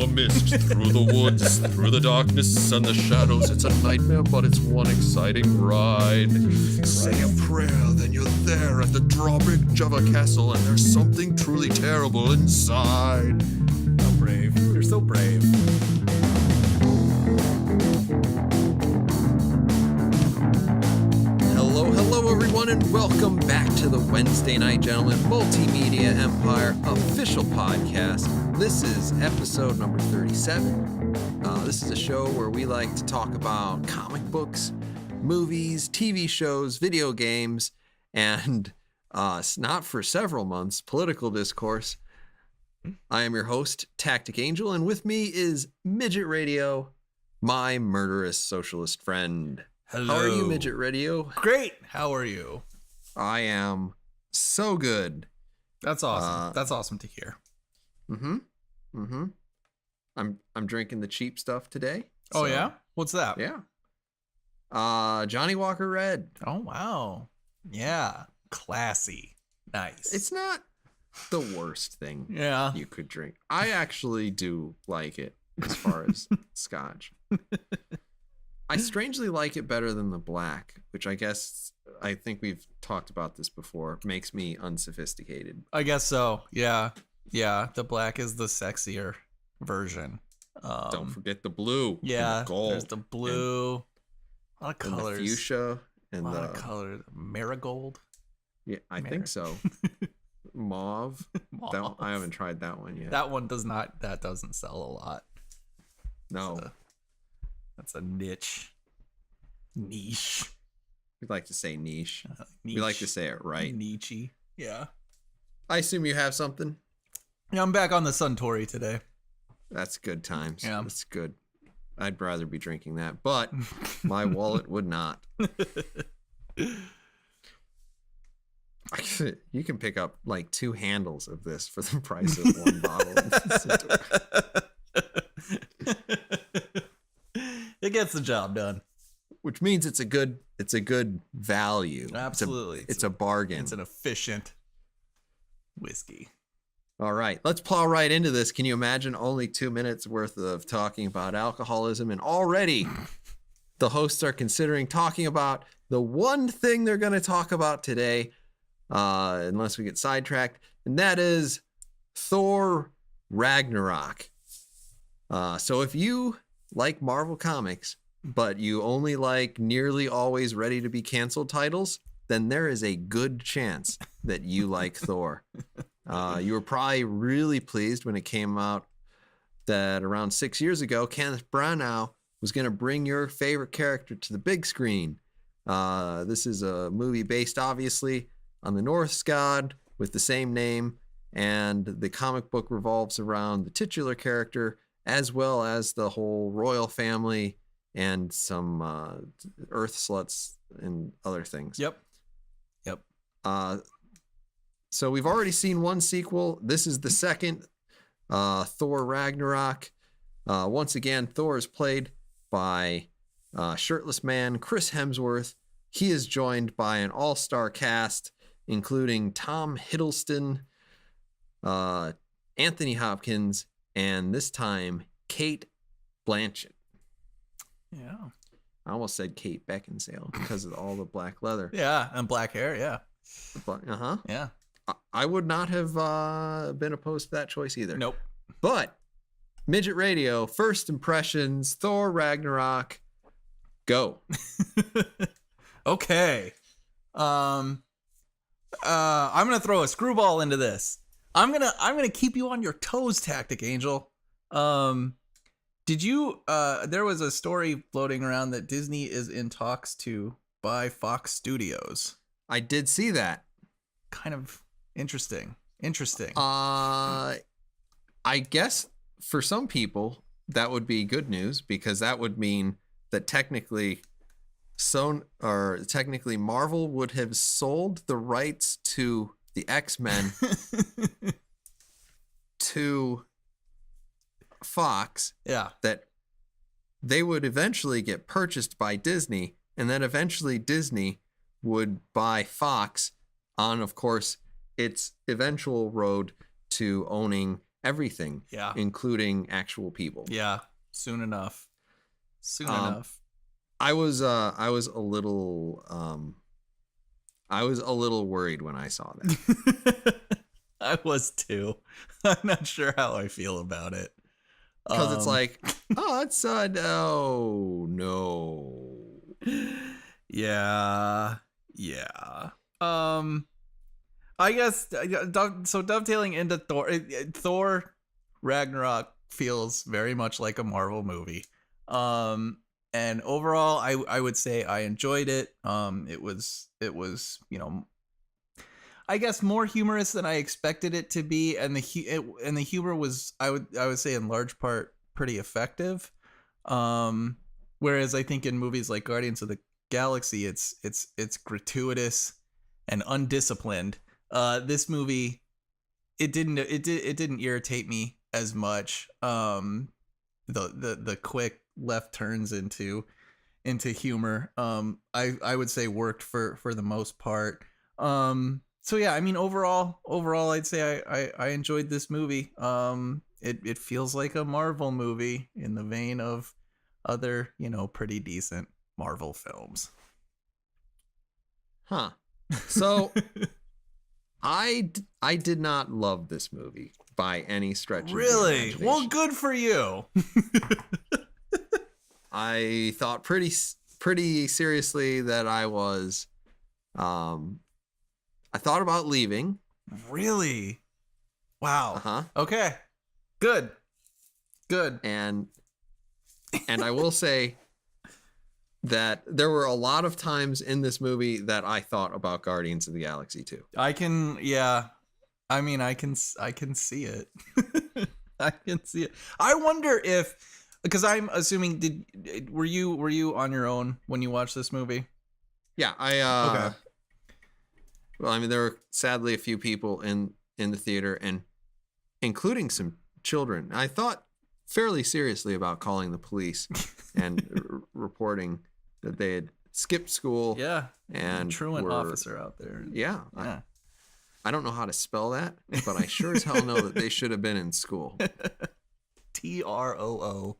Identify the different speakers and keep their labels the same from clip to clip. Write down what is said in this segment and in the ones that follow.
Speaker 1: the mist, through the woods, through the darkness and the shadows. It's a nightmare, but it's one exciting ride. Say a prayer, then you're there at the drawbridge of a castle, and there's something truly terrible inside.
Speaker 2: How brave. You're so brave.
Speaker 3: Hello everyone, and welcome back to the Wednesday Night Gentlemen Multimedia Empire official podcast. This is episode number 37. This is a show where we like to talk about comic books, movies, TV shows, video games, and not for several months, political discourse. I am your host, Tactic Angel, and with me is Midget Radio, my murderous socialist friend.
Speaker 2: Hello.
Speaker 3: How are you, Midget Radio?
Speaker 2: Great. How are you?
Speaker 3: I am so good.
Speaker 2: That's awesome. That's awesome to hear.
Speaker 3: I'm drinking the cheap stuff today.
Speaker 2: Oh, yeah? What's that?
Speaker 3: Yeah. Johnny Walker Red.
Speaker 2: Oh, wow. Yeah. Classy. Nice.
Speaker 3: It's not the worst thing you could drink. I actually do like it as far as scotch. I strangely like it better than the black, which I think we've talked about this before, makes me unsophisticated.
Speaker 2: I guess so. Yeah. Yeah. The black is the sexier version.
Speaker 3: Don't forget the blue.
Speaker 2: Yeah.
Speaker 3: And the gold.
Speaker 2: There's the blue. A lot of colors.
Speaker 3: And the fuchsia. And
Speaker 2: a lot of colors. Marigold.
Speaker 3: Yeah, I think so. Mauve.
Speaker 2: Mauve.
Speaker 3: I haven't tried that one yet.
Speaker 2: That one doesn't sell a lot.
Speaker 3: No.
Speaker 2: That's a niche. Niche.
Speaker 3: We like to say niche. We like to say it right.
Speaker 2: Niche. Yeah.
Speaker 3: I assume you have something?
Speaker 2: Yeah, I'm back on the Suntory today.
Speaker 3: That's good times.
Speaker 2: Yeah.
Speaker 3: That's good. I'd rather be drinking that, but my wallet would not. You can pick up like 2 handles of this for the price of one bottle.
Speaker 2: It gets the job done.
Speaker 3: Which means it's a good value.
Speaker 2: Absolutely.
Speaker 3: It's a bargain.
Speaker 2: It's an efficient whiskey.
Speaker 3: All right, let's plow right into this. Can you imagine only 2 minutes worth of talking about alcoholism, and already the hosts are considering talking about the one thing they're going to talk about today, unless we get sidetracked, and that is Thor Ragnarok. So if you like Marvel Comics, but you only like nearly always ready to be canceled titles, then there is a good chance that you like Thor. You were probably really pleased when it came out that around 6 years ago, Kenneth Branagh was going to bring your favorite character to the big screen. This is a movie based, obviously, on the Norse god with the same name, and the comic book revolves around the titular character as well as the whole royal family and some earth sluts and other things.
Speaker 2: Yep.
Speaker 3: So we've already seen one sequel. This is the second, Thor Ragnarok. Once again, Thor is played by shirtless man Chris Hemsworth. He is joined by an all-star cast, including Tom Hiddleston, Anthony Hopkins, and this time Kate Blanchett.
Speaker 2: Yeah.
Speaker 3: I almost said Kate Beckinsale because of all the black leather.
Speaker 2: Yeah, and black hair, yeah. Yeah.
Speaker 3: I would not have been opposed to that choice either.
Speaker 2: Nope.
Speaker 3: But Midget Radio, first impressions, Thor Ragnarok, go.
Speaker 2: Okay. I'm gonna throw a screwball into this. I'm gonna keep you on your toes, Tactic Angel. Did you there was a story floating around that Disney is in talks to buy Fox Studios.
Speaker 3: I did see that.
Speaker 2: Kind of interesting.
Speaker 3: I guess for some people that would be good news, because that would mean that technically Marvel would have sold the rights to the X-Men to Fox.
Speaker 2: Yeah.
Speaker 3: That they would eventually get purchased by Disney, and then eventually Disney would buy Fox on, of course, its eventual road to owning everything,
Speaker 2: Yeah.
Speaker 3: including actual people.
Speaker 2: Yeah. Soon enough. Soon enough.
Speaker 3: I was a little worried when I saw that.
Speaker 2: I was too. I'm not sure how I feel about it.
Speaker 3: Because it's like, oh, it's no.
Speaker 2: Yeah. Yeah. I guess so. Dovetailing into Thor, Thor Ragnarok feels very much like a Marvel movie. And overall, I would say I enjoyed it. It was I guess more humorous than I expected it to be, and the humor was I would say in large part pretty effective. Whereas I think in movies like Guardians of the Galaxy, it's gratuitous and undisciplined. This movie, it didn't irritate me as much. The quick left turns into humor, I would say worked for the most part. So yeah, I mean overall I'd say I enjoyed this movie. It feels like a Marvel movie in the vein of other, pretty decent Marvel films.
Speaker 3: Huh. So I did not love this movie by any stretch of the
Speaker 2: Really?
Speaker 3: imagination.
Speaker 2: Well, good for you.
Speaker 3: I thought pretty seriously that I was I thought about leaving.
Speaker 2: Really? Wow.
Speaker 3: Uh-huh.
Speaker 2: Okay. Good.
Speaker 3: And I will say that there were a lot of times in this movie that I thought about Guardians of the Galaxy 2.
Speaker 2: I can see it. I can see it. I wonder if, because I'm assuming, were you on your own when you watched this movie?
Speaker 3: Yeah,
Speaker 2: Okay.
Speaker 3: Well, I mean, there were sadly a few people in the theater, and including some children. I thought fairly seriously about calling the police and reporting that they had skipped school.
Speaker 2: Yeah.
Speaker 3: And
Speaker 2: truant officer out there.
Speaker 3: Yeah.
Speaker 2: Yeah.
Speaker 3: I don't know how to spell that, but I sure as hell know that they should have been in school.
Speaker 2: TROOA.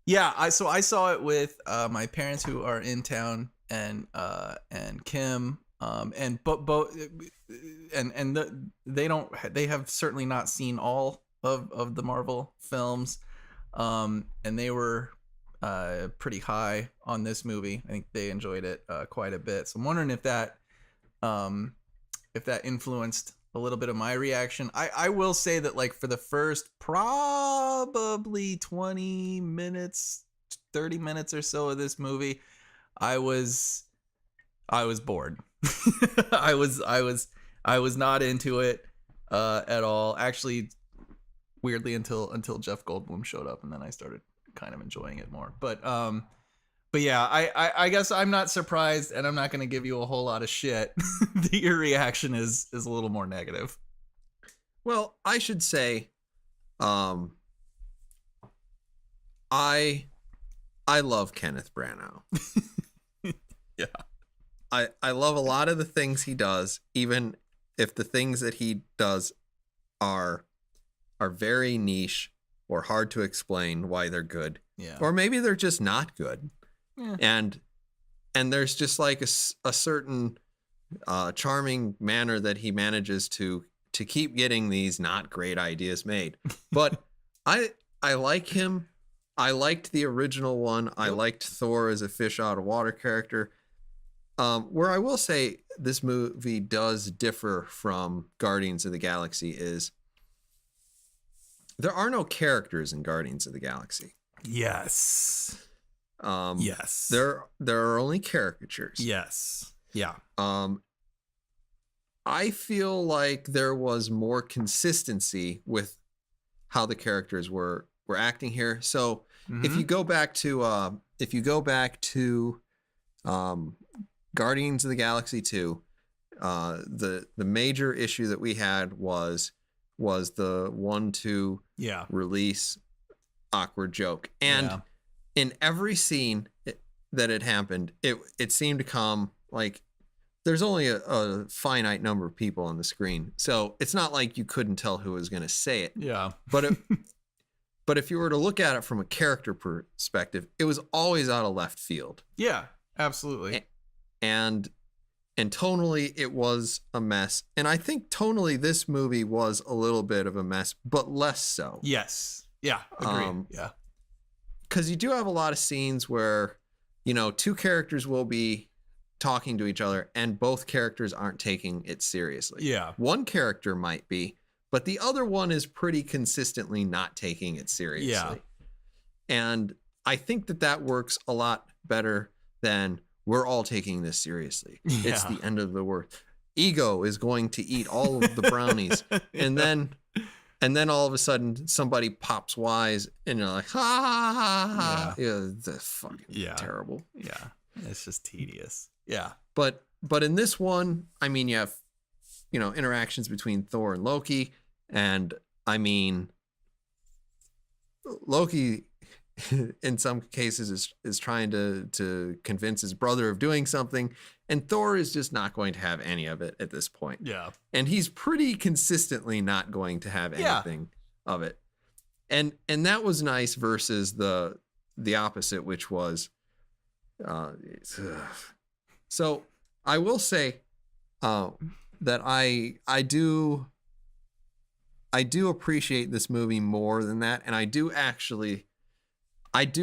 Speaker 2: Yeah, I saw it with my parents who are in town, and Kim, and they have certainly not seen all of the Marvel films, and they were pretty high on this movie. I think they enjoyed it quite a bit. So I'm wondering if that influenced a little bit of my reaction. I will say that, like, for the first probably 20 minutes, 30 minutes or so of this movie, I was bored. I was not into it at all. Actually, weirdly, until Jeff Goldblum showed up, and then I started kind of enjoying it more. But yeah, I guess I'm not surprised, and I'm not going to give you a whole lot of shit that your reaction is a little more negative.
Speaker 3: Well, I should say, I love Kenneth Branagh.
Speaker 2: Yeah.
Speaker 3: I love a lot of the things he does, even if the things that he does are very niche or hard to explain why they're good.
Speaker 2: Yeah.
Speaker 3: Or maybe they're just not good.
Speaker 2: Yeah.
Speaker 3: And there's just like a certain charming manner that he manages to keep getting these not great ideas made. But I like him. I liked the original one. I liked Thor as a fish out of water character. Where I will say this movie does differ from Guardians of the Galaxy is there are no characters in Guardians of the Galaxy.
Speaker 2: Yes. Yes.
Speaker 3: There are only caricatures.
Speaker 2: Yes. Yeah.
Speaker 3: I feel like there was more consistency with how the characters were acting here. So if you go back to Guardians of the Galaxy 2, the major issue that we had was the 1-2 release awkward joke. And in every scene that had happened, it seemed to come like there's only a finite number of people on the screen, so it's not like you couldn't tell who was going to say it.
Speaker 2: Yeah.
Speaker 3: But if you were to look at it from a character perspective, it was always out of left field.
Speaker 2: Yeah, absolutely.
Speaker 3: And tonally, it was a mess. And I think tonally, this movie was a little bit of a mess, but less so.
Speaker 2: Yes. Yeah. Agreed. Yeah.
Speaker 3: Because you do have a lot of scenes where, you know, two characters will be talking to each other and both characters aren't taking it seriously.
Speaker 2: Yeah.
Speaker 3: One character might be, but the other one is pretty consistently not taking it seriously.
Speaker 2: Yeah.
Speaker 3: And I think that works a lot better than we're all taking this seriously.
Speaker 2: Yeah.
Speaker 3: It's the end of the world. Ego is going to eat all of the brownies. And then all of a sudden somebody pops wise and you're like, ha ha ha ha. Yeah, that's fucking terrible.
Speaker 2: Yeah. It's just tedious. Yeah.
Speaker 3: But in this one, I mean, you have, you know, interactions between Thor and Loki. And I mean, Loki in some cases is trying to convince his brother of doing something. And Thor is just not going to have any of it at this point.
Speaker 2: Yeah.
Speaker 3: And he's pretty consistently not going to have anything of it. And that was nice versus the opposite, which was, so I will say, that I do appreciate this movie more than that. And I do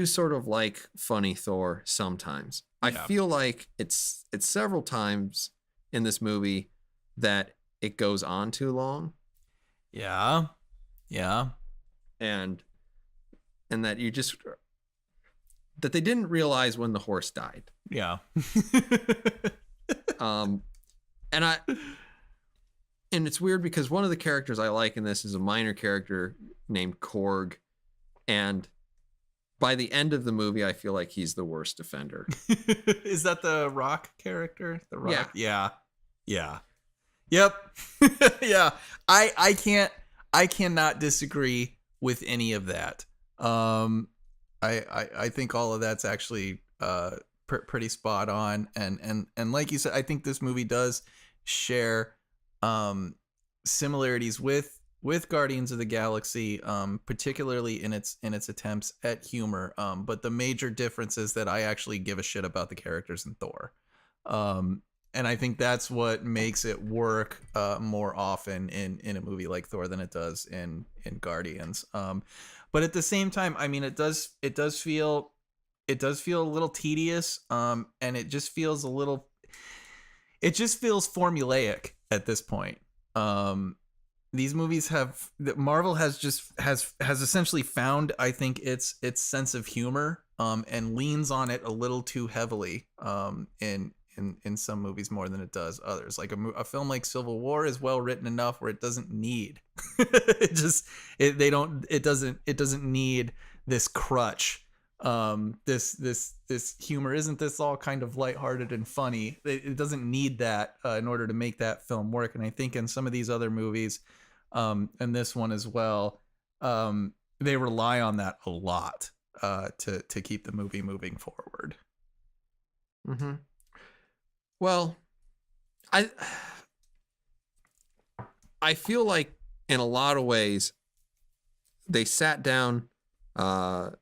Speaker 3: sort of like funny Thor sometimes. I feel like it's several times in this movie that it goes on too long.
Speaker 2: Yeah. Yeah.
Speaker 3: And that that they didn't realize when the horse died.
Speaker 2: Yeah.
Speaker 3: And it's weird because one of the characters I like in this is a minor character named Korg. And by the end of the movie, I feel like he's the worst offender.
Speaker 2: Is that the Rock character? The Rock?
Speaker 3: Yeah.
Speaker 2: Yeah. Yep. Yeah. I cannot disagree with any of that. I think all of that's actually pretty spot on. And like you said, I think this movie does share similarities with Guardians of the Galaxy, particularly in its attempts at humor. But the major difference is that I actually give a shit about the characters in Thor. And I think that's what makes it work more often in a movie like Thor than it does in Guardians. But at the same time, I mean, it does feel a little tedious, and it just feels formulaic at this point. These movies Marvel has essentially found, I think, its sense of humor, and leans on it a little too heavily, in some movies more than it does others. Like a film like Civil War is well written enough where it doesn't need it doesn't need this crutch. This humor, isn't this all kind of lighthearted and funny? It doesn't need that in order to make that film work. And I think in some of these other movies, and this one as well, they rely on that a lot to keep the movie moving forward.
Speaker 3: Mm-hmm. Well, I feel like in a lot of ways they sat down, Taika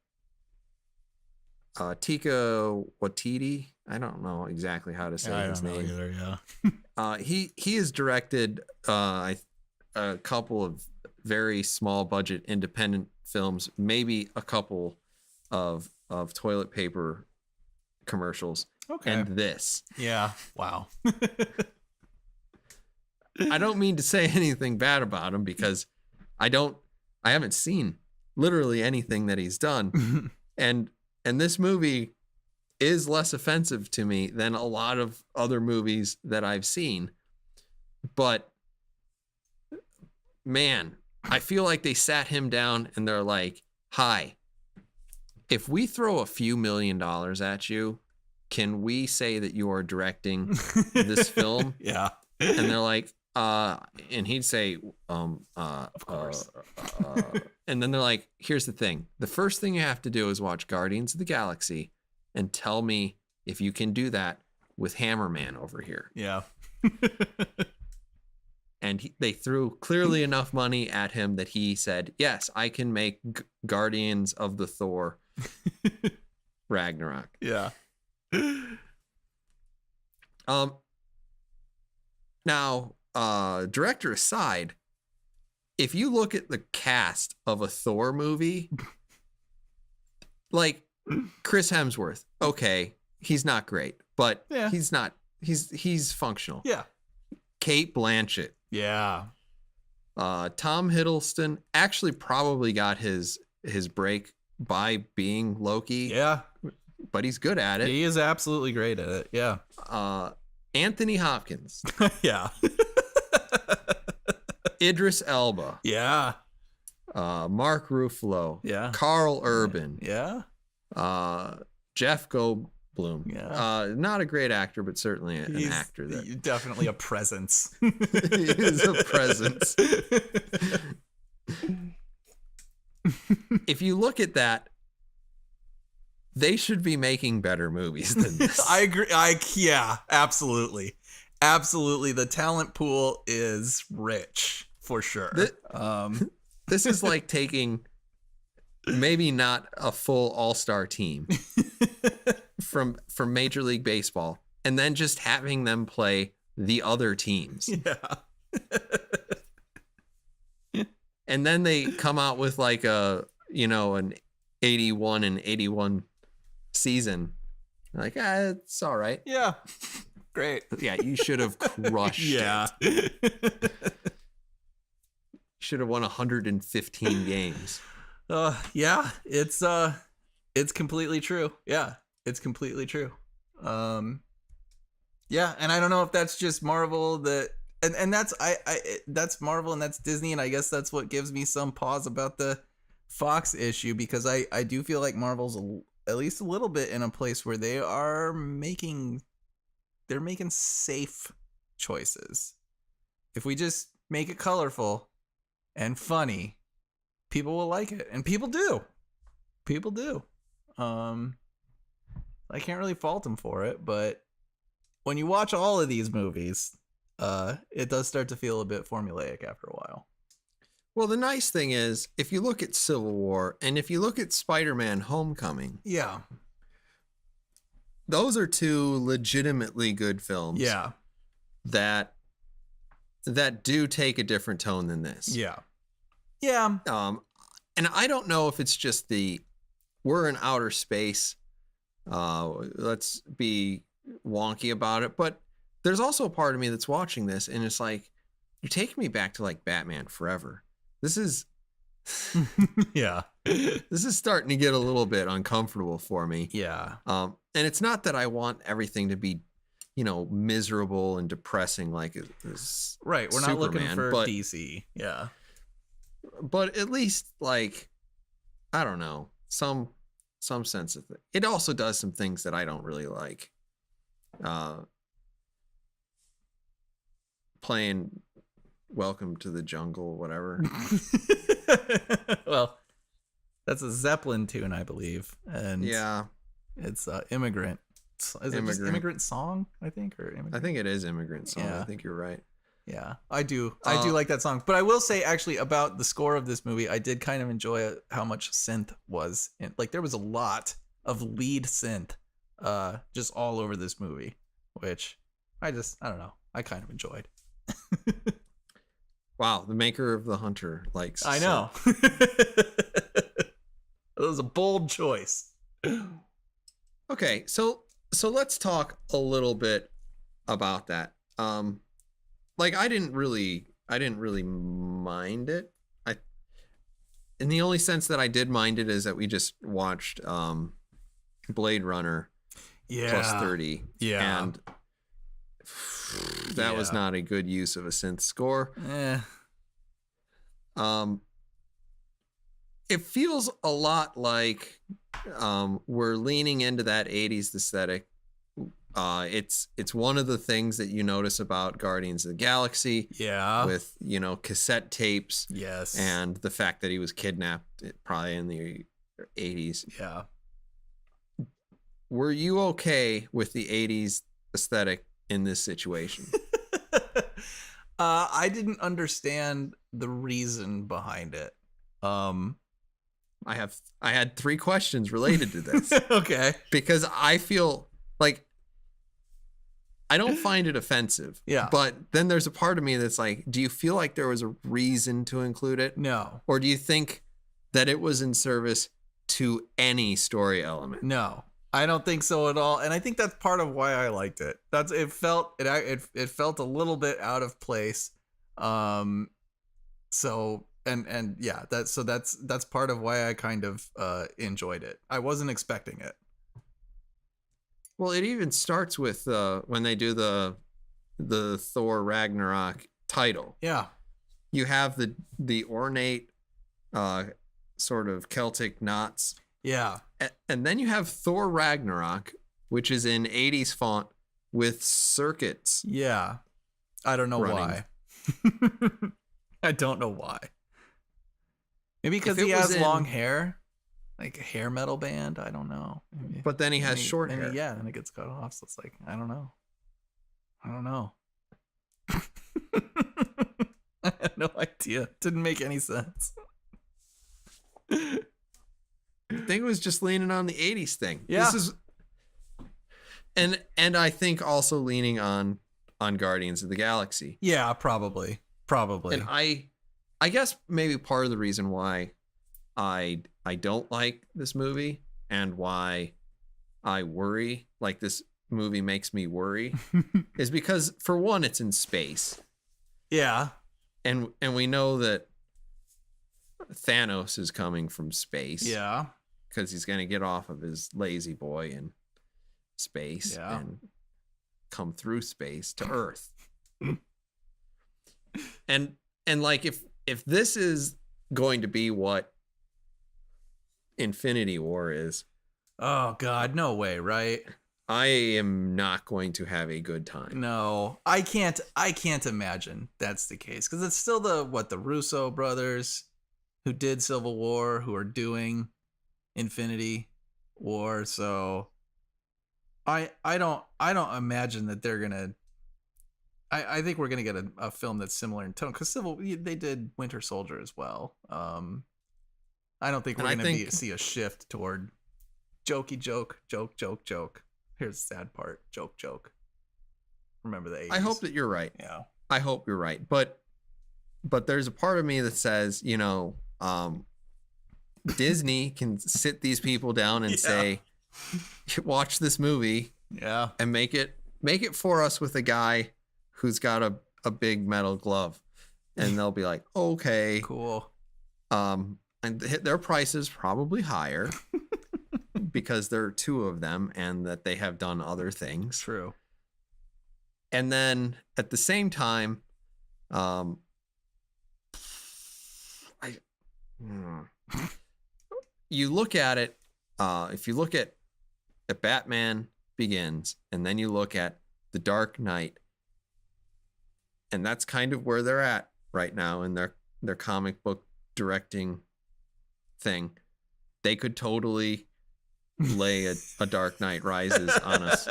Speaker 3: Waititi. I don't know exactly how to say his name.
Speaker 2: Either, yeah.
Speaker 3: He has directed a couple of very small budget independent films, maybe a couple of toilet paper commercials.
Speaker 2: Okay.
Speaker 3: And this.
Speaker 2: Yeah. Wow.
Speaker 3: I don't mean to say anything bad about him because I haven't seen literally anything that he's done. And this movie is less offensive to me than a lot of other movies that I've seen. But man, I feel like they sat him down and they're like, "Hi, if we throw a few $1 million at you, can we say that you are directing this film?"
Speaker 2: Yeah.
Speaker 3: And they're like, and he'd say,
Speaker 2: of course.
Speaker 3: And then they're like, "Here's the thing. The first thing you have to do is watch Guardians of the Galaxy and tell me if you can do that with Hammerman over here.
Speaker 2: Yeah.
Speaker 3: And they threw clearly enough money at him that he said, yes, I can make Guardians of the Thor Ragnarok.
Speaker 2: Yeah.
Speaker 3: Now, director aside, if you look at the cast of a Thor movie, like Chris Hemsworth, okay, he's not great, but
Speaker 2: Yeah.
Speaker 3: he's functional.
Speaker 2: Yeah.
Speaker 3: Kate Blanchett,
Speaker 2: Yeah.
Speaker 3: Tom Hiddleston actually probably got his break by being Loki.
Speaker 2: Yeah.
Speaker 3: But he's good at it.
Speaker 2: He is absolutely great at it. Yeah.
Speaker 3: Anthony Hopkins,
Speaker 2: Yeah.
Speaker 3: Idris Elba,
Speaker 2: Yeah.
Speaker 3: Mark Ruffalo,
Speaker 2: Yeah.
Speaker 3: Carl Urban,
Speaker 2: Yeah.
Speaker 3: Jeff Goldblum.
Speaker 2: Yeah.
Speaker 3: Not a great actor, but certainly an
Speaker 2: He's
Speaker 3: actor that
Speaker 2: definitely a presence.
Speaker 3: he is a presence. If you look at that, they should be making better movies than this.
Speaker 2: I agree. Yeah, absolutely. Absolutely. The talent pool is rich for sure.
Speaker 3: This is like taking maybe not a full all-star team from Major League Baseball and then just having them play the other teams.
Speaker 2: Yeah.
Speaker 3: And then they come out with like an 81 and 81 season. Like, it's all right.
Speaker 2: Yeah. Great.
Speaker 3: Yeah, you should have crushed
Speaker 2: Yeah.
Speaker 3: it. Should have won 115 games.
Speaker 2: Yeah, it's completely true. Yeah, it's completely true. Yeah, and I don't know if that's just Marvel and that's that's Marvel and that's Disney, and I guess that's what gives me some pause about the Fox issue, because I do feel like Marvel's at least a little bit in a place where they're making safe choices. If we just make it colorful and funny, people will like it, and people do. I can't really fault them for it, but when you watch all of these movies, it does start to feel a bit formulaic after a while.
Speaker 3: Well, the nice thing is, if you look at Civil War and if you look at Spider-Man Homecoming,
Speaker 2: Yeah.
Speaker 3: those are two legitimately good films.
Speaker 2: Yeah.
Speaker 3: That do take a different tone than this.
Speaker 2: Yeah. Yeah.
Speaker 3: And I don't know if it's just we're in outer space. Let's be wonky about it, but there's also a part of me that's watching this and it's like, you're taking me back to like Batman Forever. This is
Speaker 2: Yeah.
Speaker 3: this is starting to get a little bit uncomfortable for me.
Speaker 2: Yeah.
Speaker 3: And it's not that I want everything to be, miserable and depressing like this.
Speaker 2: Right. We're not looking
Speaker 3: Superman,
Speaker 2: for
Speaker 3: but-
Speaker 2: DC. Yeah.
Speaker 3: But at least like, I don't know, some sense of it. It also does some things that I don't really like. Playing Welcome to the Jungle, whatever.
Speaker 2: Well, that's a Zeppelin tune, I believe. And
Speaker 3: Yeah,
Speaker 2: it's Immigrant. Is it just
Speaker 3: Immigrant.
Speaker 2: Immigrant Song, I think? Or Immigrant?
Speaker 3: I think it is Immigrant Song.
Speaker 2: Yeah.
Speaker 3: I think you're right.
Speaker 2: Yeah, I do. I do like that song. But I will say, actually, about the score of this movie, I did kind of enjoy how much synth was in. Like, there was a lot of lead synth just all over this movie, which I don't know. I kind of enjoyed.
Speaker 3: Wow, the maker of The Hunter likes.
Speaker 2: I know. That was a bold choice.
Speaker 3: Okay, so let's talk a little bit about that. Like I didn't really mind it. In the only sense that I did mind it is that we just watched Blade Runner plus 30.
Speaker 2: Yeah.
Speaker 3: And that was
Speaker 2: Yeah.
Speaker 3: not a good use of a synth score. It feels a lot like we're leaning into that 80s aesthetic. It's one of the things that you notice about Guardians of the Galaxy
Speaker 2: Yeah.
Speaker 3: with, cassette tapes
Speaker 2: Yes.
Speaker 3: and the fact that he was kidnapped probably in the 80s.
Speaker 2: yeah.
Speaker 3: Were you okay with the 80s aesthetic in this situation?
Speaker 2: I didn't understand the reason behind it.
Speaker 3: I had 3 questions related to this.
Speaker 2: Okay.
Speaker 3: Because I feel like I don't find it offensive.
Speaker 2: Yeah.
Speaker 3: But then there's a part of me that's like, do you feel like there was a reason to include it?
Speaker 2: No.
Speaker 3: Or do you think that it was in service to any story element?
Speaker 2: No. I don't think so at all, and I think that's part of why I liked it. It felt a little bit out of place. So yeah, that's part of why I kind of enjoyed it. I wasn't expecting it.
Speaker 3: Well, it even starts with when they do the Thor Ragnarok title.
Speaker 2: Yeah.
Speaker 3: You have the ornate sort of Celtic knots.
Speaker 2: Yeah.
Speaker 3: And then you have Thor Ragnarok, which is in 80s font with circuits.
Speaker 2: Yeah. I don't know
Speaker 3: running.
Speaker 2: why. I don't know why. Maybe because he has long hair, like a hair metal band. I don't know. Maybe.
Speaker 3: But then he has short hair.
Speaker 2: Then it gets cut off. So it's like, I don't know. I have no idea. Didn't make any sense.
Speaker 3: I think it was just leaning on the 80s thing.
Speaker 2: Yeah.
Speaker 3: This is, and I think also leaning on Guardians of the Galaxy.
Speaker 2: Yeah, probably.
Speaker 3: And I guess maybe part of the reason why I don't like this movie and why I worry, like this movie makes me worry, is because for one, it's in space.
Speaker 2: Yeah.
Speaker 3: And we know that Thanos is coming from space.
Speaker 2: Yeah.
Speaker 3: Because he's going to get off of his lazy boy in space and come through space to Earth. and like if this is going to be what Infinity War is,
Speaker 2: oh God, no way, right?
Speaker 3: I am not going to have a good time.
Speaker 2: No, I can't imagine that's the case, because it's still the Russo brothers who did Civil War who are doing Infinity War, so I don't imagine that they're gonna. I think we're gonna get a film that's similar in tone, because they did Winter Soldier as well. I don't think we're gonna see a shift toward jokey joke. Here's the sad part: joke. Remember the 80s.
Speaker 3: I hope that you're right.
Speaker 2: Yeah,
Speaker 3: I hope you're right, but there's a part of me that says, Disney can sit these people down and say, watch this movie, and make it for us with a guy who's got a big metal glove, and they'll be like, okay,
Speaker 2: cool.
Speaker 3: And their price is probably higher because there are 2 of them and that they have done other things.
Speaker 2: True.
Speaker 3: And then at the same time, you look at it, if you look at Batman Begins, and then you look at The Dark Knight, and that's kind of where they're at right now in their comic book directing thing. They could totally lay a Dark Knight Rises on us.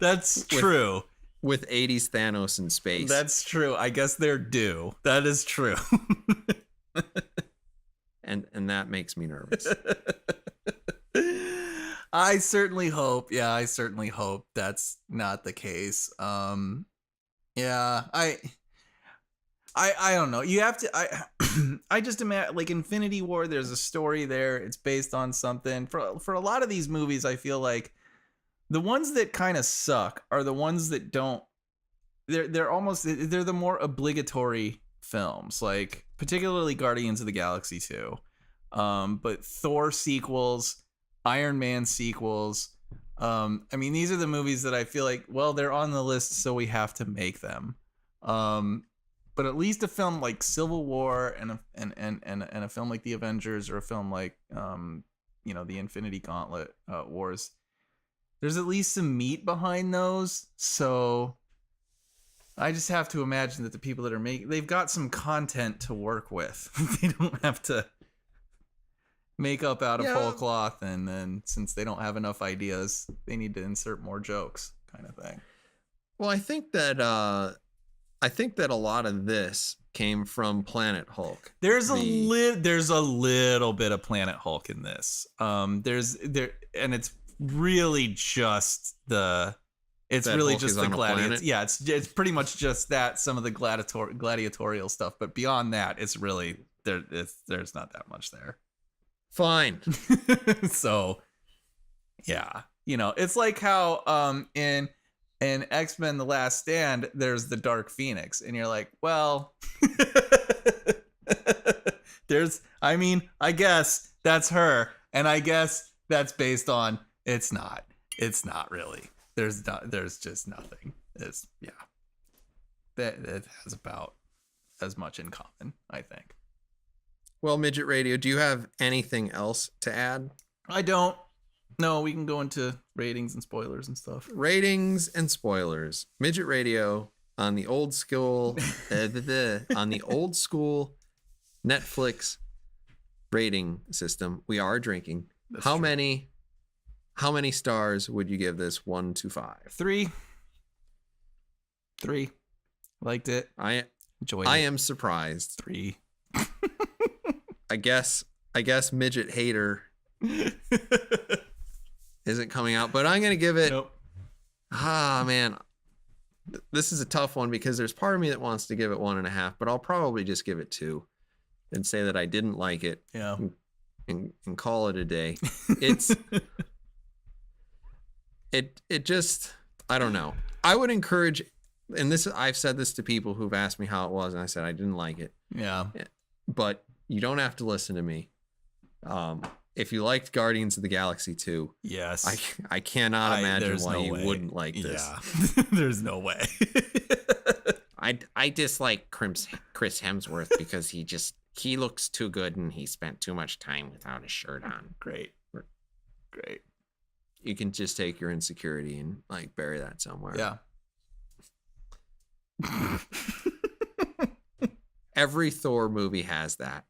Speaker 2: That's true.
Speaker 3: With 80s Thanos in space.
Speaker 2: That's true. I guess they're due. That is true.
Speaker 3: And that makes me nervous.
Speaker 2: I certainly hope that's not the case. Yeah, I don't know. You have to. I just imagine, like, Infinity War. There's a story there. It's based on something. For a lot of these movies, I feel like the ones that kind of suck are the ones that don't. They're the more obligatory films, like particularly Guardians of the Galaxy 2, but Thor sequels, Iron Man sequels. I mean, these are the movies that I feel like, well, they're on the list, so we have to make them. But at least a film like Civil War and a film like The Avengers, or a film like the Infinity Gauntlet Wars, there's at least some meat behind those. So I just have to imagine that the people that are they've got some content to work with. They don't have to make up out of whole cloth, and then since they don't have enough ideas, they need to insert more jokes. kind of thing.
Speaker 3: Well, I think that a lot of this came from Planet Hulk.
Speaker 2: There's a little bit of Planet Hulk in this. And it's really just the gladiatorial. Yeah, it's pretty much just that, some of the gladiatorial stuff, but beyond that, it's really there's not that much there.
Speaker 3: Fine.
Speaker 2: So, yeah, it's like how in X-Men: The Last Stand, there's the Dark Phoenix, and you're like, well, I guess that's her, and I guess that's based on. It's not really. There's just nothing. That has about as much in common, I think.
Speaker 3: Well, Midget Radio, do you have anything else to add?
Speaker 2: I don't. No, we can go into ratings and spoilers and stuff.
Speaker 3: Ratings and spoilers. Midget Radio on the old school Netflix rating system. We are drinking.
Speaker 2: That's
Speaker 3: How
Speaker 2: true.
Speaker 3: many stars would you give this 1 to 5?
Speaker 2: 3. Liked it.
Speaker 3: I
Speaker 2: Enjoyed it.
Speaker 3: am surprised.
Speaker 2: 3.
Speaker 3: I guess Midget Hater isn't coming out, but I'm gonna give it.
Speaker 2: Nope.
Speaker 3: Man, this is a tough one because there's part of me that wants to give it 1.5, but I'll probably just give it 2 and say that I didn't like it.
Speaker 2: Yeah.
Speaker 3: And call it a day. It's it just, I don't know. I would encourage, and I've said this to people who've asked me how it was, and I said I didn't like it.
Speaker 2: Yeah.
Speaker 3: But you don't have to listen to me. If you liked Guardians of the Galaxy 2,
Speaker 2: Yes.
Speaker 3: I cannot imagine why you
Speaker 2: way.
Speaker 3: wouldn't like this.
Speaker 2: Yeah. There's no way.
Speaker 3: I dislike Chris Hemsworth because he looks too good and he spent too much time without a shirt on.
Speaker 2: Great.
Speaker 3: You can just take your insecurity and like bury that somewhere.
Speaker 2: Yeah.
Speaker 3: Every Thor movie has that.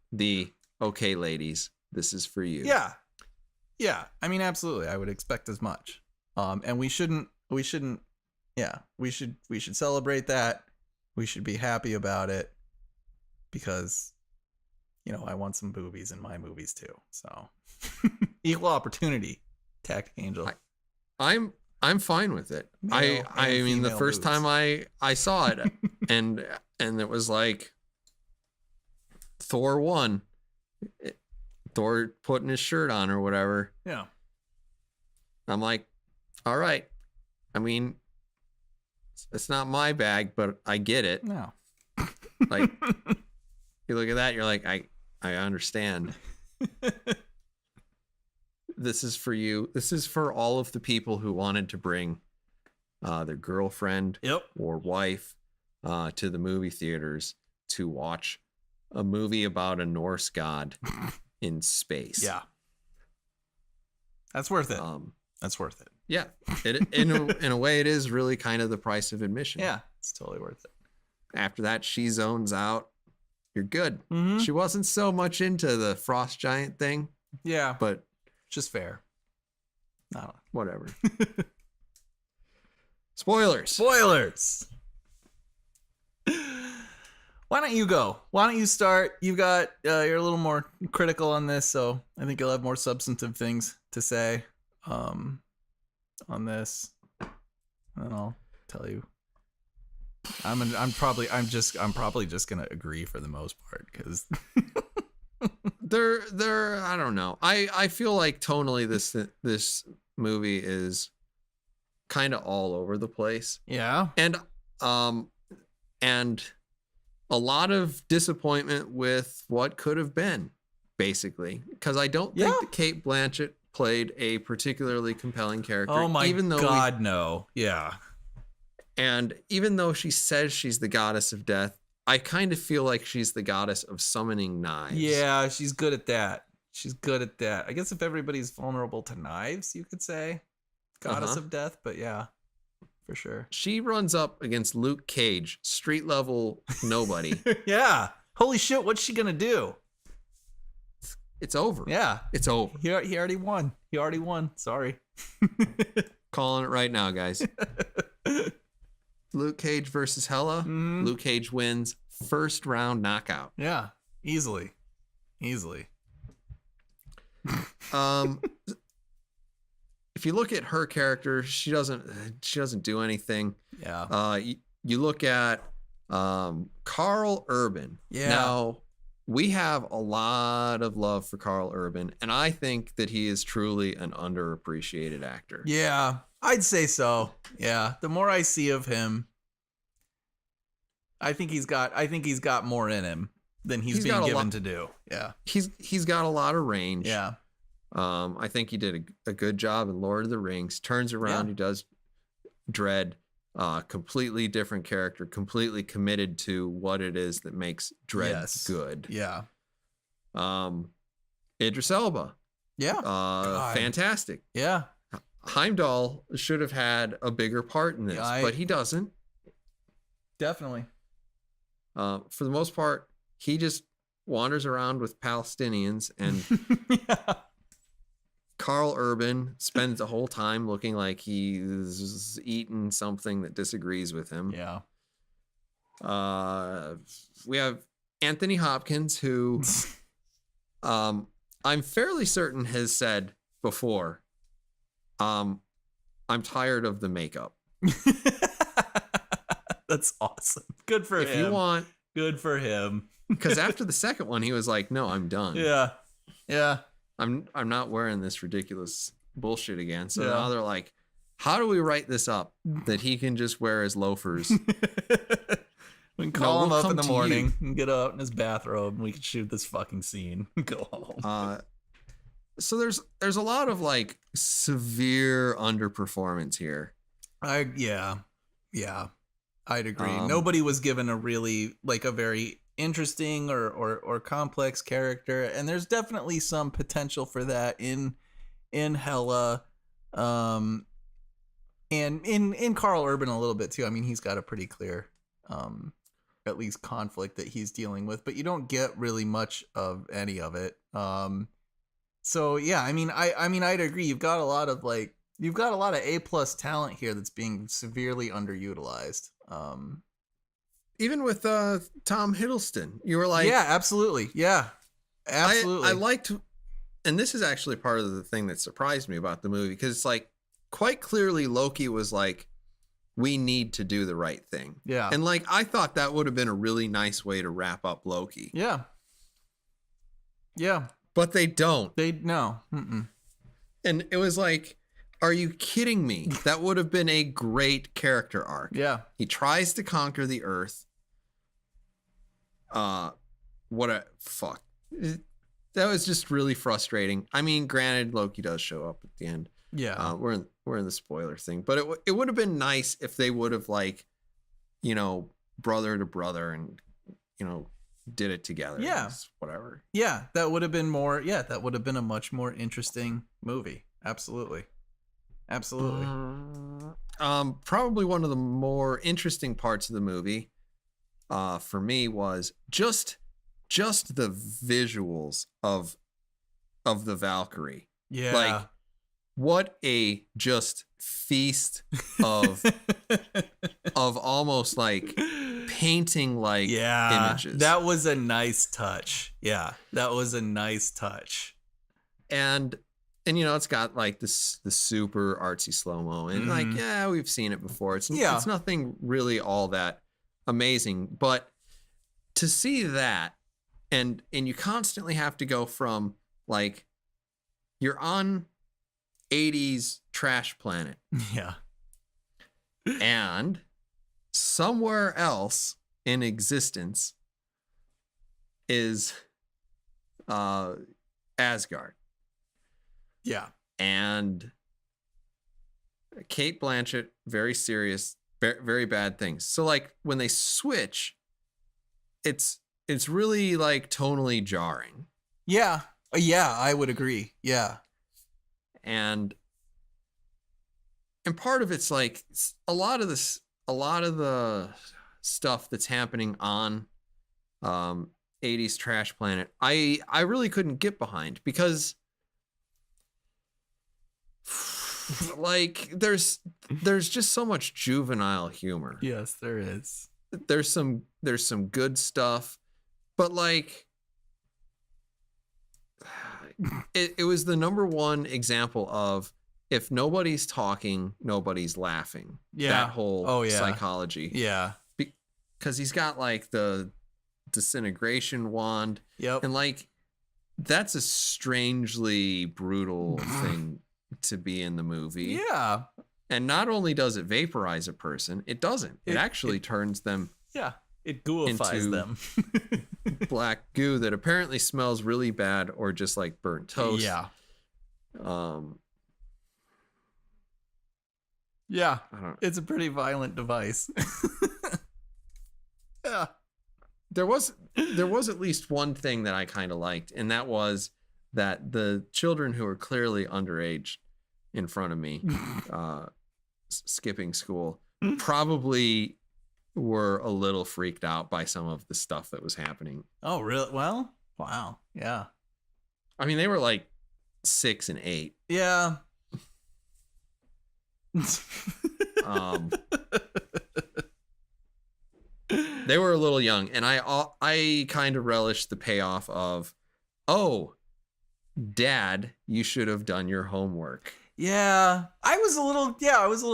Speaker 3: Okay, ladies, this is for you.
Speaker 2: Yeah. Yeah. I mean, absolutely. I would expect as much. And we shouldn't, yeah, we should celebrate that. We should be happy about it because, I want some boobies in my movies too. So equal opportunity, Tactic Angel.
Speaker 3: I'm fine with it.
Speaker 2: Male
Speaker 3: I
Speaker 2: and
Speaker 3: mean, the
Speaker 2: female
Speaker 3: first
Speaker 2: boobs.
Speaker 3: time I saw it and it was like Thor 1, Thor putting his shirt on or whatever.
Speaker 2: Yeah.
Speaker 3: I'm like, all right. I mean, it's not my bag, but I get it.
Speaker 2: No.
Speaker 3: Like, you look at that, you're like, I understand. This is for you. This is for all of the people who wanted to bring their girlfriend
Speaker 2: Yep.
Speaker 3: or wife to the movie theaters to watch a movie about a Norse god in space.
Speaker 2: Yeah. That's worth it.
Speaker 3: That's
Speaker 2: worth it.
Speaker 3: Yeah. In a way, it is really kind of the price of admission.
Speaker 2: Yeah. It's totally worth it.
Speaker 3: After that, she zones out. You're good.
Speaker 2: Mm-hmm.
Speaker 3: She wasn't so much into the frost giant thing,
Speaker 2: Yeah.
Speaker 3: but
Speaker 2: Just fair. No.
Speaker 3: whatever. Spoilers.
Speaker 2: Why don't you go? Why don't you start? You're a little more critical on this, so I think you'll have more substantive things to say on this. And then I'll tell you. I'm probably just gonna agree for the most part because
Speaker 3: They're I don't know. I feel like tonally this movie is kind of all over the place.
Speaker 2: yeah.
Speaker 3: And a lot of disappointment with what could have been, basically, because I don't think that Kate Blanchett played a particularly compelling character.
Speaker 2: Oh my God,
Speaker 3: no.
Speaker 2: Yeah.
Speaker 3: And even though she says she's the goddess of death, I kind of feel like she's the goddess of summoning knives.
Speaker 2: Yeah, she's good at that. I guess if everybody's vulnerable to knives, you could say goddess of death, but yeah, for sure.
Speaker 3: She runs up against Luke Cage, street level nobody.
Speaker 2: Yeah. Holy shit, what's she gonna do?
Speaker 3: It's over.
Speaker 2: Yeah.
Speaker 3: It's over.
Speaker 2: He already won. Sorry.
Speaker 3: Calling it right now, guys. Luke Cage versus Hela.
Speaker 2: Mhm.
Speaker 3: Luke Cage wins first round knockout.
Speaker 2: Yeah, easily.
Speaker 3: If you look at her character, she doesn't do anything.
Speaker 2: Yeah.
Speaker 3: You look at Carl Urban.
Speaker 2: Yeah.
Speaker 3: Now, we have a lot of love for Carl Urban, and I think that he is truly an underappreciated actor.
Speaker 2: Yeah, I'd say so. Yeah, the more I see of him, I think he's got more in him than he's being given to do. Yeah.
Speaker 3: He's got a lot of range.
Speaker 2: Yeah.
Speaker 3: I think he did a good job in Lord of the Rings. Turns around, he does Dread. Completely different character, completely committed to what it is that makes Dread good.
Speaker 2: Yeah.
Speaker 3: Idris Elba.
Speaker 2: Yeah.
Speaker 3: Fantastic.
Speaker 2: Yeah.
Speaker 3: Heimdall should have had a bigger part in this, but he doesn't.
Speaker 2: Definitely.
Speaker 3: For the most part, he just wanders around with Palestinians, and
Speaker 2: Yeah.
Speaker 3: Carl Urban spends the whole time looking like he's eating something that disagrees with him.
Speaker 2: Yeah.
Speaker 3: We have Anthony Hopkins, who I'm fairly certain has said before, I'm tired of the makeup.
Speaker 2: That's awesome. Good for him.
Speaker 3: If you want,
Speaker 2: good for him.
Speaker 3: because after the second one, he was like, "No, I'm done.
Speaker 2: Yeah. Yeah.
Speaker 3: I'm not wearing this ridiculous bullshit again." So
Speaker 2: Yeah.
Speaker 3: now they're like, "How do we write this up that he can just wear his loafers?"
Speaker 2: We can call him
Speaker 3: we'll
Speaker 2: up in
Speaker 3: come
Speaker 2: the
Speaker 3: to
Speaker 2: morning and get out in his bathrobe and we can shoot this fucking scene and go home.
Speaker 3: So there's a lot of like severe underperformance here.
Speaker 2: Yeah, I'd agree. Nobody was given a really like a very interesting or complex character, and there's definitely some potential for that in Hela, and in Carl Urban a little bit too. I mean, he's got a pretty clear at least conflict that he's dealing with, but you don't get really much of any of it. So yeah, I mean I'd agree. You've got a lot of A+ talent here that's being severely underutilized.
Speaker 3: Even with Tom Hiddleston, you were like,
Speaker 2: yeah, absolutely. Yeah, absolutely.
Speaker 3: I liked, and this is actually part of the thing that surprised me about the movie, because it's like quite clearly Loki was like, we need to do the right thing.
Speaker 2: Yeah.
Speaker 3: And like, I thought that would have been a really nice way to wrap up Loki.
Speaker 2: Yeah. Yeah.
Speaker 3: But they don't.
Speaker 2: No. Mm-mm.
Speaker 3: And it was like, are you kidding me? That would have been a great character arc.
Speaker 2: Yeah.
Speaker 3: He tries to conquer the Earth. What a fuck. That was just really frustrating. I mean, granted, Loki does show up at the end.
Speaker 2: Yeah.
Speaker 3: We're in the spoiler thing, but it would have been nice if they would have, like, you know, brother to brother and, you know, did it together.
Speaker 2: Yeah.
Speaker 3: Whatever.
Speaker 2: Yeah, that would have been more. Yeah, that would have been a much more interesting movie. Absolutely. Absolutely.
Speaker 3: Probably one of the more interesting parts of the movie, for me, was just the visuals of the Valkyrie.
Speaker 2: Yeah.
Speaker 3: Like, what a just feast of almost like painting like images.
Speaker 2: That was a nice touch. Yeah, that was a nice touch.
Speaker 3: And you know, it's got like the super artsy slow-mo, and like, yeah, we've seen it before. It's nothing really all that amazing, but to see that, and you constantly have to go from like, you're on 80s trash planet,
Speaker 2: Yeah,
Speaker 3: and somewhere else in existence is Asgard.
Speaker 2: yeah,
Speaker 3: And Kate Blanchett, very serious, very, very bad things. So like when they switch, it's really like tonally jarring.
Speaker 2: yeah, yeah. I would agree. Yeah,
Speaker 3: And part of it's like a lot of the stuff that's happening on 80s Trash Planet, I really couldn't get behind, because like there's just so much juvenile humor.
Speaker 2: Yes, there is.
Speaker 3: There's some good stuff, but like it was the number one example of if nobody's talking, nobody's laughing.
Speaker 2: Yeah.
Speaker 3: That whole
Speaker 2: yeah.
Speaker 3: psychology.
Speaker 2: Yeah.
Speaker 3: Because he's got like the disintegration wand.
Speaker 2: Yep.
Speaker 3: And like that's a strangely brutal thing to be in the movie.
Speaker 2: Yeah.
Speaker 3: And not only does it vaporize a person, it doesn't. It actually turns them
Speaker 2: Yeah. It gooifies
Speaker 3: into
Speaker 2: them.
Speaker 3: black goo that apparently smells really bad or just like burnt toast.
Speaker 2: Yeah.
Speaker 3: I don't
Speaker 2: It's a pretty violent device. Yeah.
Speaker 3: There was at least one thing that I kind of liked, and that was that the children who were clearly underage in front of me, skipping school, probably were a little freaked out by some of the stuff that was happening.
Speaker 2: Oh, really? Well, wow. Yeah.
Speaker 3: I mean, they were like 6 and 8.
Speaker 2: Yeah.
Speaker 3: They were a little young, and I kind of relished the payoff of, oh, Dad, you should have done your homework.
Speaker 2: Yeah, I was a little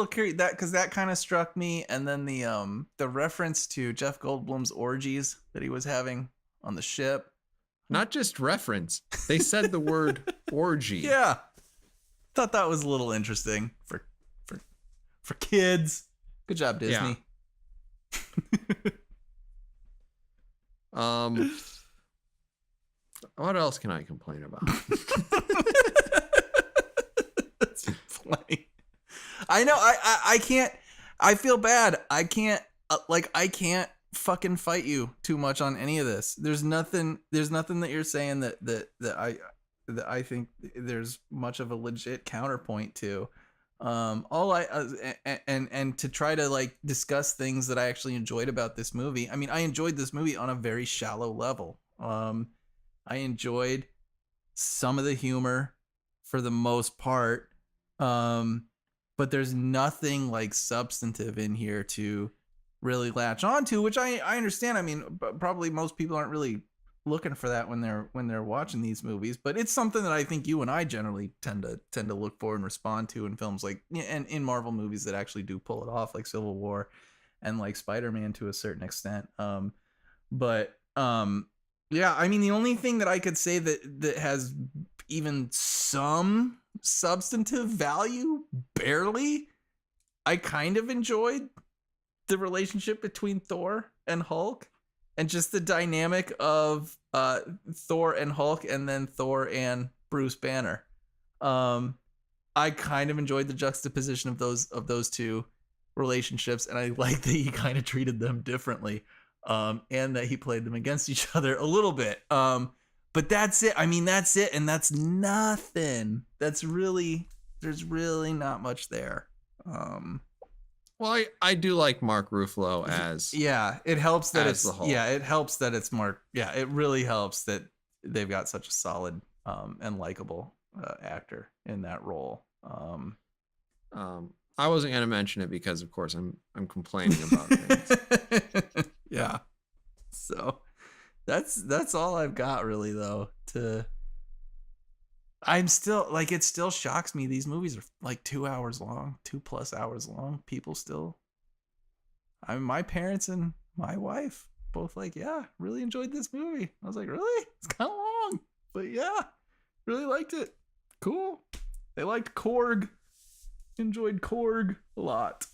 Speaker 2: curious because that kind of struck me, and then the reference to Jeff Goldblum's orgies that he was having on the ship.
Speaker 3: Not just reference, they said the word orgy.
Speaker 2: Yeah, thought that was a little interesting for kids. Good job, Disney.
Speaker 3: Yeah. What else can I complain about?
Speaker 2: That's funny. I know. I can't. I feel bad. I can't. I can't fucking fight you too much on any of this. There's nothing that you're saying that I think there's much of a legit counterpoint to. All and to try to like discuss things that I actually enjoyed about this movie. I mean, I enjoyed this movie on a very shallow level. I enjoyed some of the humor for the most part. But there's nothing like substantive in here to really latch onto, which I understand. I mean, probably most people aren't really looking for that when they're watching these movies, but it's something that I think you and I generally tend to look for and respond to in films like, and in Marvel movies that actually do pull it off, like Civil War and like Spider-Man to a certain extent. Yeah, I mean, the only thing that I could say that has even some substantive value, barely, I kind of enjoyed the relationship between Thor and Hulk. And just the dynamic of Thor and Hulk, and then Thor and Bruce Banner. I kind of enjoyed the juxtaposition of those two relationships, and I like that he kind of treated them differently, and that he played them against each other a little bit. But that's it. I mean, that's it, and that's nothing. There's really not much there.
Speaker 3: Well, I do like Mark Ruffalo as
Speaker 2: it helps that it's
Speaker 3: the Hulk.
Speaker 2: it helps that it's Mark. Yeah, it really helps that they've got such a solid and likable actor in that role.
Speaker 3: I wasn't going to mention it because, of course, I'm complaining about things.
Speaker 2: Yeah. So that's all I've got really, though. I'm still like, it still shocks me. These movies are like 2 hours long, 2+ hours long. People still, I mean, my parents and my wife both like, yeah, really enjoyed this movie. I was like, really? It's kind of long, but yeah, really liked it. Cool. They liked Korg. Enjoyed Korg a lot.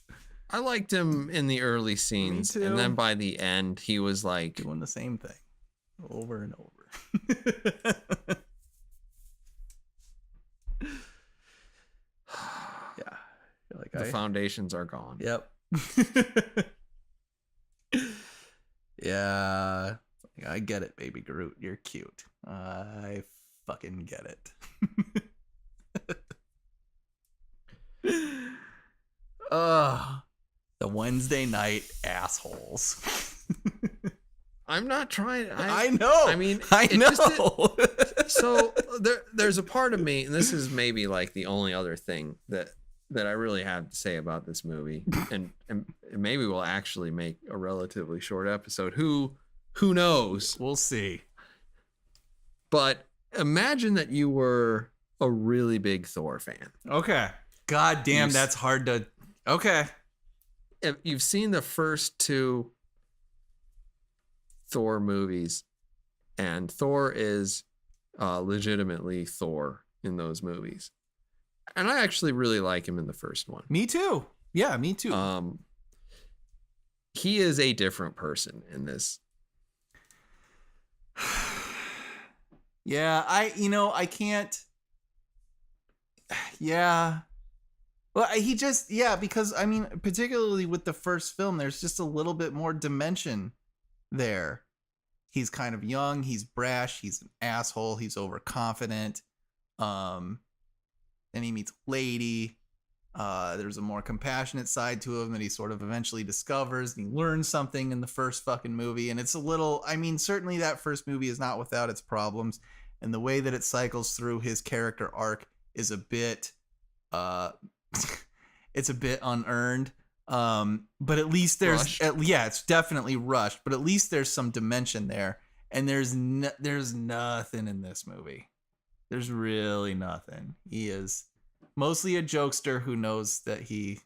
Speaker 3: I liked him in the early scenes, and then by the end, he was like
Speaker 2: doing the same thing over and over. Yeah. Like,
Speaker 3: the foundations are gone.
Speaker 2: Yep. Yeah. I get it, baby Groot. You're cute. I fucking get it. The Wednesday night assholes.
Speaker 3: I'm not trying.
Speaker 2: I know.
Speaker 3: I mean,
Speaker 2: I know.
Speaker 3: So there's a part of me, and this is maybe like the only other thing that that I really have to say about this movie, and maybe we'll actually make a relatively short episode. Who knows?
Speaker 2: We'll see.
Speaker 3: But imagine that you were a really big Thor fan.
Speaker 2: Okay. God damn, that's hard to. Okay.
Speaker 3: If you've seen the first 2 Thor movies, and Thor is legitimately Thor in those movies. And I actually really like him in the first one.
Speaker 2: Me too. Yeah, me too.
Speaker 3: He is a different person in this.
Speaker 2: Yeah, I can't. Yeah. Well, because I mean, particularly with the first film, there's just a little bit more dimension there. He's kind of young, he's brash, he's an asshole, he's overconfident. Then he meets Lady. There's a more compassionate side to him that he sort of eventually discovers, and he learns something in the first fucking movie. And it's a little, I mean, certainly that first movie is not without its problems, and the way that it cycles through his character arc is a bit it's a bit unearned. But at least there's it's definitely rushed, but at least there's some dimension there. And there's nothing in this movie. There's really nothing. He is mostly a jokester who knows that he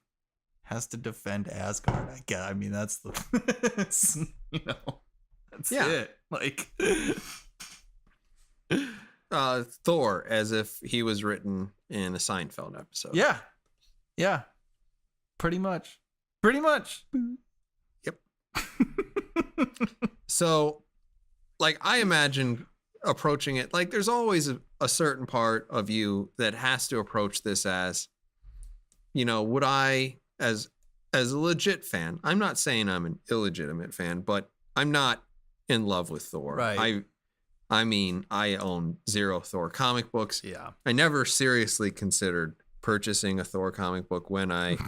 Speaker 2: has to defend Asgard. I mean, that's that's it. Like
Speaker 3: Thor, as if he was written in a Seinfeld episode.
Speaker 2: Yeah. Pretty much.
Speaker 3: Yep. So, like, I imagine approaching it, like, there's always a certain part of you that has to approach this as, would I, as a legit fan, I'm not saying I'm an illegitimate fan, but I'm not in love with Thor.
Speaker 2: Right.
Speaker 3: I mean, I own 0 Thor comic books.
Speaker 2: Yeah.
Speaker 3: I never seriously considered purchasing a Thor comic book when I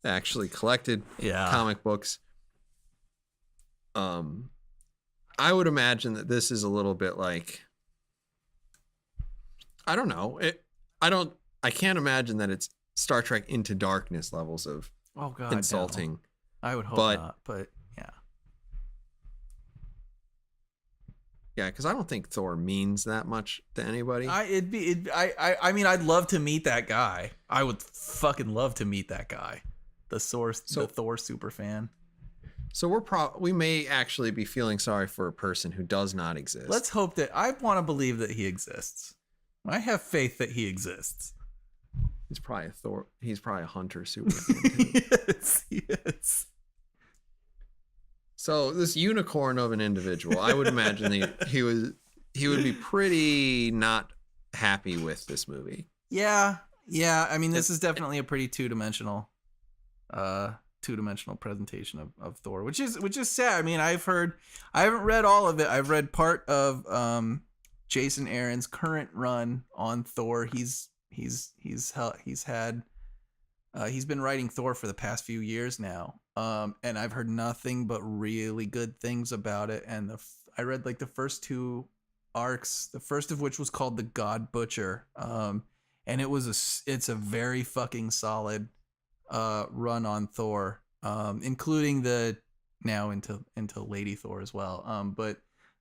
Speaker 3: actually collected comic books. I would imagine that this is a little bit like, I don't know. I can't imagine that it's Star Trek Into Darkness levels of insulting.
Speaker 2: No. I would hope not, but yeah.
Speaker 3: Yeah, because I don't think Thor means that much to anybody.
Speaker 2: I mean, I'd love to meet that guy. I would fucking love to meet that guy. The Thor super fan.
Speaker 3: So we may actually be feeling sorry for a person who does not exist.
Speaker 2: Let's hope that I want to believe that he exists. I have faith that he exists.
Speaker 3: He's probably a Thor. He's probably a hunter superman too.
Speaker 2: Yes.
Speaker 3: So this unicorn of an individual, I would imagine he would be pretty not happy with this movie.
Speaker 2: Yeah. I mean, this is definitely a pretty two-dimensional presentation of Thor, which is sad. I mean, I haven't read all of it. I've read part of Jason Aaron's current run on Thor. He's been writing Thor for the past few years now. And I've heard nothing but really good things about it. And I read like the first 2 arcs, the first of which was called The God Butcher. And it's a very fucking solid run on Thor, including the now into Lady Thor as well. But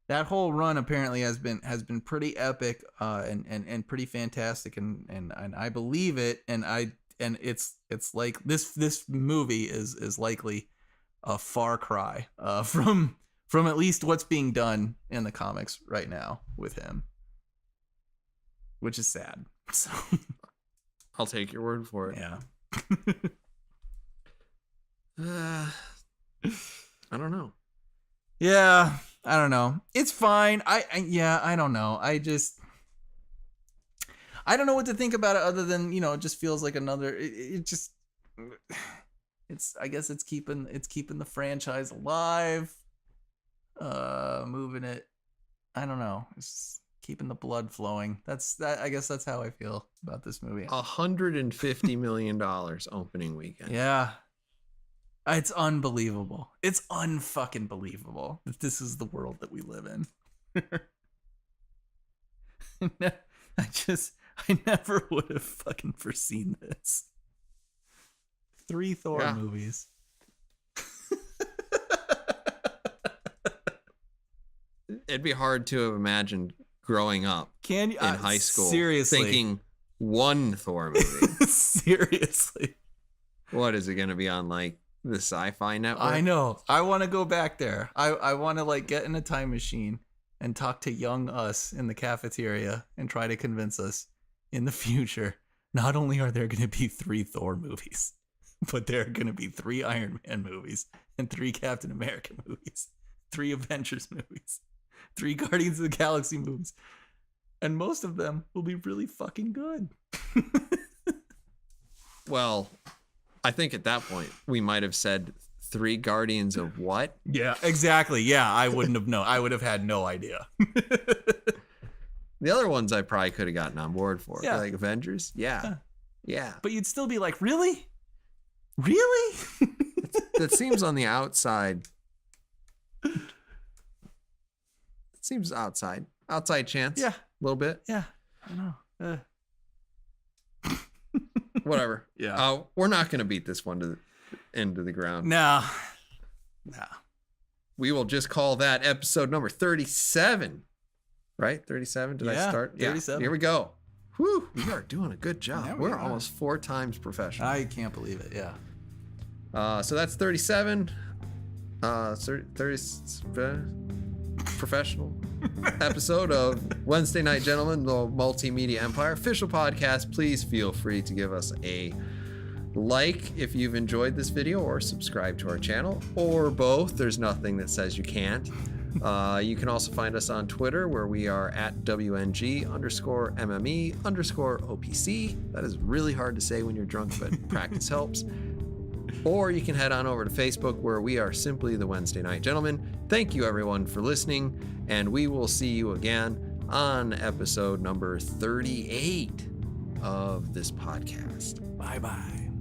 Speaker 2: that whole run apparently has been pretty epic and pretty fantastic, and I believe it, and it's like this movie is likely a far cry from at least what's being done in the comics right now with him, which is sad. So
Speaker 3: I'll take your word for it.
Speaker 2: Yeah.
Speaker 3: I don't know.
Speaker 2: Yeah, I don't know. It's fine. I don't know. I don't know what to think about it other than, it just feels like another, I guess it's keeping the franchise alive, moving it. I don't know. It's just keeping the blood flowing. I guess that's how I feel about this movie.
Speaker 3: $150 million opening weekend.
Speaker 2: Yeah. It's unbelievable. It's unfucking believable that this is the world that we live in. I never would have fucking foreseen this. 3 Thor
Speaker 3: Yeah.
Speaker 2: movies.
Speaker 3: It'd be hard to have imagined growing up
Speaker 2: Can you
Speaker 3: in high school
Speaker 2: seriously
Speaker 3: thinking one Thor movie.
Speaker 2: seriously?
Speaker 3: What is it going to be on, like, the Sci-Fi Network?
Speaker 2: I know. I want to go back there. I want to like get in a time machine and talk to young us in the cafeteria and try to convince us in the future, not only are there going to be 3 Thor movies, but there are going to be 3 Iron Man movies and 3 Captain America movies, 3 Avengers movies, 3 Guardians of the Galaxy movies. And most of them will be really fucking good.
Speaker 3: Well, I think at that point we might have said 3 Guardians of what?
Speaker 2: Yeah, exactly. Yeah, I wouldn't have known. I would have had no idea.
Speaker 3: The other ones I probably could have gotten on board for.
Speaker 2: Yeah.
Speaker 3: Like Avengers? Yeah. Yeah.
Speaker 2: But you'd still be like, really? Really?
Speaker 3: That seems on the outside. It seems outside. Outside chance.
Speaker 2: Yeah.
Speaker 3: A little bit.
Speaker 2: Yeah, I know.
Speaker 3: Whatever.
Speaker 2: Yeah.
Speaker 3: We're not going to beat this one into the ground.
Speaker 2: No.
Speaker 3: We will just call that episode number 37. Right? 37? Did I
Speaker 2: Yeah,
Speaker 3: start?
Speaker 2: 37.
Speaker 3: Here we go. Whew, we are doing a good job.
Speaker 2: Yeah, we
Speaker 3: We're
Speaker 2: are.
Speaker 3: almost 4 times professional.
Speaker 2: I can't believe it. Yeah.
Speaker 3: So that's 37. 30 professional episode of Wednesday Night Gentlemen, the Multimedia Empire official podcast. Please feel free to give us a like if you've enjoyed this video, or subscribe to our channel, or both. There's nothing that says you can't. You can also find us on Twitter, where we are at WNG_MME_OPC. That is really hard to say when you're drunk, but practice helps. Or you can head on over to Facebook, where we are simply the Wednesday Night Gentlemen. Thank you, everyone, for listening, and we will see you again on episode number 38 of this podcast.
Speaker 2: Bye-bye.